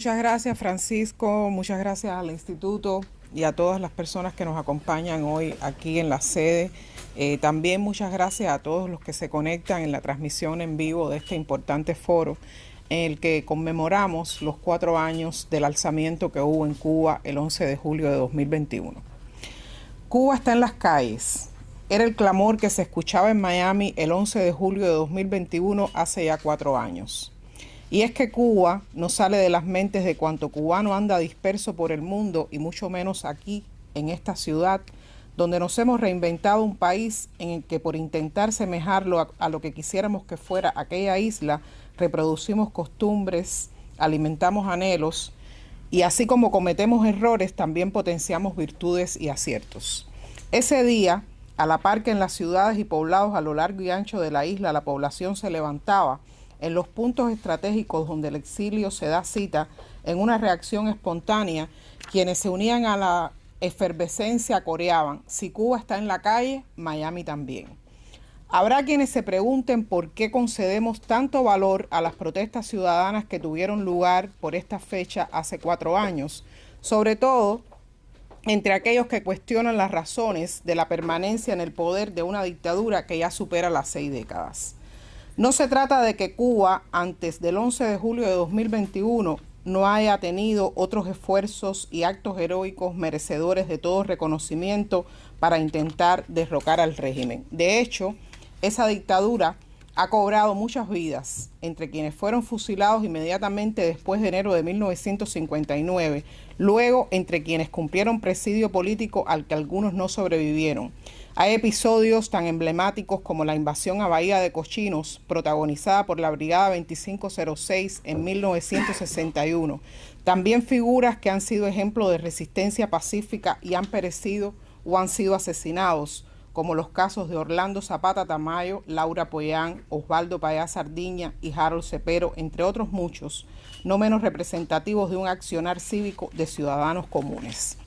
Muchas gracias, Francisco, muchas gracias al instituto y a todas las personas que nos acompañan hoy aquí en la sede. También muchas gracias a todos los que se conectan en la transmisión en vivo de este importante foro en el que conmemoramos los 4 años del alzamiento que hubo en Cuba el 11 de julio de 2021. Cuba está en las calles. Era el clamor que se escuchaba en Miami el 11 de julio de 2021 hace ya 4 años. Y es que Cuba no sale de las mentes de cuanto cubano anda disperso por el mundo y mucho menos aquí, en esta ciudad, donde nos hemos reinventado un país en el que por intentar semejarlo a lo que quisiéramos que fuera aquella isla, reproducimos costumbres, alimentamos anhelos y así como cometemos errores, también potenciamos virtudes y aciertos. Ese día, a la par que en las ciudades y poblados a lo largo y ancho de la isla la población se levantaba, en los puntos estratégicos donde el exilio se da cita, en una reacción espontánea, quienes se unían a la efervescencia coreaban: si Cuba está en la calle, Miami también. Habrá quienes se pregunten por qué concedemos tanto valor a las protestas ciudadanas que tuvieron lugar por esta fecha hace 4 años, sobre todo entre aquellos que cuestionan las razones de la permanencia en el poder de una dictadura que ya supera las 6 décadas. No se trata de que Cuba, antes del 11 de julio de 2021, no haya tenido otros esfuerzos y actos heroicos merecedores de todo reconocimiento para intentar derrocar al régimen. De hecho, esa dictadura ha cobrado muchas vidas, entre quienes fueron fusilados inmediatamente después de enero de 1959, luego entre quienes cumplieron presidio político al que algunos no sobrevivieron. Hay episodios tan emblemáticos como la invasión a Bahía de Cochinos, protagonizada por la Brigada 2506 en 1961. También figuras que han sido ejemplo de resistencia pacífica y han perecido o han sido asesinados, como los casos de Orlando Zapata Tamayo, Laura Pollán, Osvaldo Payá Sardiña y Harold Cepero, entre otros muchos, no menos representativos de un accionar cívico de ciudadanos comunes.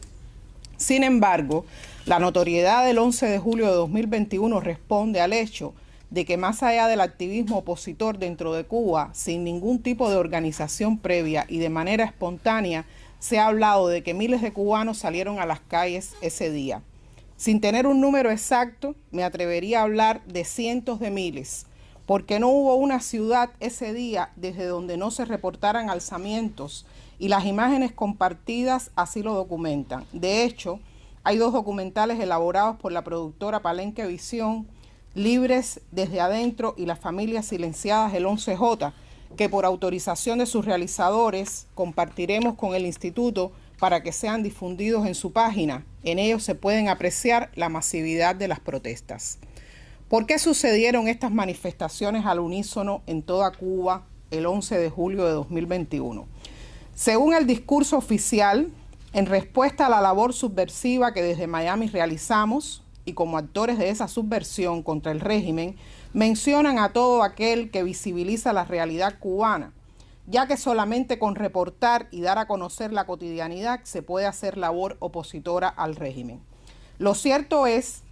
Sin embargo, la notoriedad del 11 de julio de 2021 responde al hecho de que más allá del activismo opositor dentro de Cuba, sin ningún tipo de organización previa y de manera espontánea, se ha hablado de que miles de cubanos salieron a las calles ese día. Sin tener un número exacto, me atrevería a hablar de cientos de miles, porque no hubo una ciudad ese día desde donde no se reportaran alzamientos, y las imágenes compartidas así lo documentan. De hecho, hay 2 documentales elaborados por la productora Palenque Visión, Libres desde Adentro y Las Familias Silenciadas el 11J, que por autorización de sus realizadores compartiremos con el instituto para que sean difundidos en su página. En ellos se pueden apreciar la masividad de las protestas. ¿Por qué sucedieron estas manifestaciones al unísono en toda Cuba el 11 de julio de 2021? Según el discurso oficial, en respuesta a la labor subversiva que desde Miami realizamos y como actores de esa subversión contra el régimen, mencionan a todo aquel que visibiliza la realidad cubana, ya que solamente con reportar y dar a conocer la cotidianidad se puede hacer labor opositora al régimen. Lo cierto es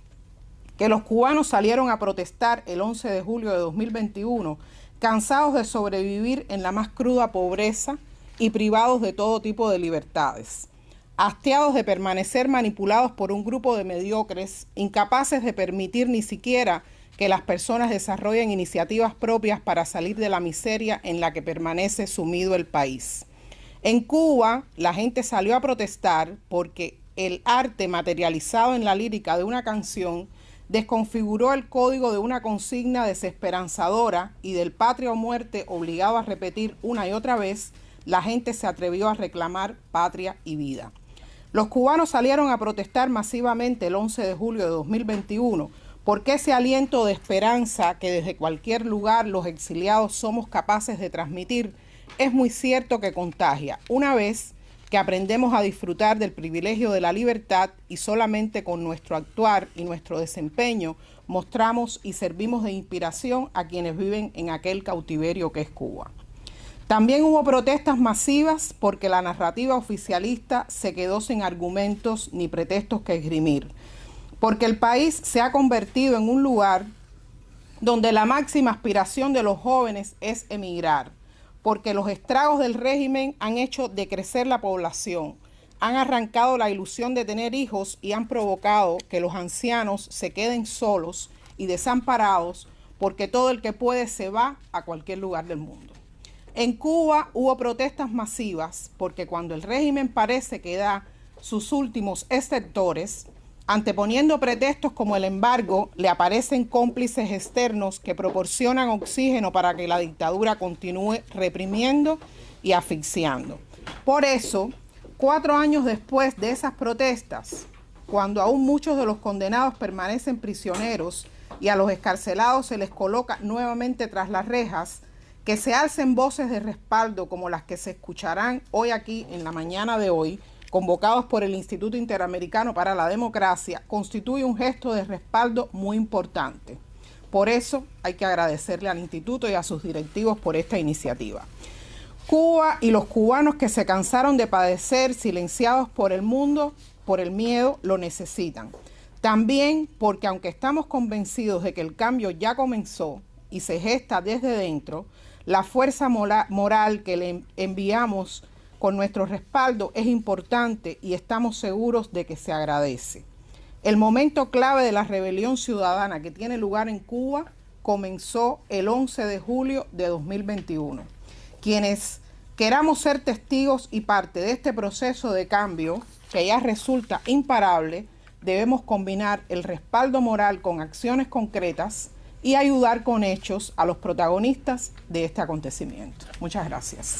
que los cubanos salieron a protestar el 11 de julio de 2021, cansados de sobrevivir en la más cruda pobreza y privados de todo tipo de libertades, hastiados de permanecer manipulados por un grupo de mediocres, incapaces de permitir ni siquiera que las personas desarrollen iniciativas propias para salir de la miseria en la que permanece sumido el país. En Cuba, la gente salió a protestar porque el arte materializado en la lírica de una canción desconfiguró el código de una consigna desesperanzadora y del patria o muerte obligado a repetir una y otra vez. La gente se atrevió a reclamar patria y vida. Los cubanos salieron a protestar masivamente el 11 de julio de 2021 porque ese aliento de esperanza que desde cualquier lugar los exiliados somos capaces de transmitir es muy cierto que contagia, una vez que aprendemos a disfrutar del privilegio de la libertad y solamente con nuestro actuar y nuestro desempeño mostramos y servimos de inspiración a quienes viven en aquel cautiverio que es Cuba. También hubo protestas masivas porque la narrativa oficialista se quedó sin argumentos ni pretextos que esgrimir, porque el país se ha convertido en un lugar donde la máxima aspiración de los jóvenes es emigrar, porque los estragos del régimen han hecho decrecer la población, han arrancado la ilusión de tener hijos y han provocado que los ancianos se queden solos y desamparados, porque todo el que puede se va a cualquier lugar del mundo. En Cuba hubo protestas masivas porque cuando el régimen parece que da sus últimos exceptores, anteponiendo pretextos como el embargo, le aparecen cómplices externos que proporcionan oxígeno para que la dictadura continúe reprimiendo y asfixiando. Por eso, 4 años después de esas protestas, cuando aún muchos de los condenados permanecen prisioneros y a los excarcelados se les coloca nuevamente tras las rejas, que se alcen voces de respaldo como las que se escucharán hoy aquí en la mañana de hoy, convocados por el Instituto Interamericano para la Democracia, constituye un gesto de respaldo muy importante. Por eso hay que agradecerle al Instituto y a sus directivos por esta iniciativa. Cuba y los cubanos que se cansaron de padecer silenciados por el mundo, por el miedo, lo necesitan. También porque aunque estamos convencidos de que el cambio ya comenzó y se gesta desde dentro, la fuerza moral que le enviamos con nuestro respaldo es importante y estamos seguros de que se agradece. El momento clave de la rebelión ciudadana que tiene lugar en Cuba comenzó el 11 de julio de 2021. Quienes queramos ser testigos y parte de este proceso de cambio, que ya resulta imparable, debemos combinar el respaldo moral con acciones concretas y ayudar con hechos a los protagonistas de este acontecimiento. Muchas gracias.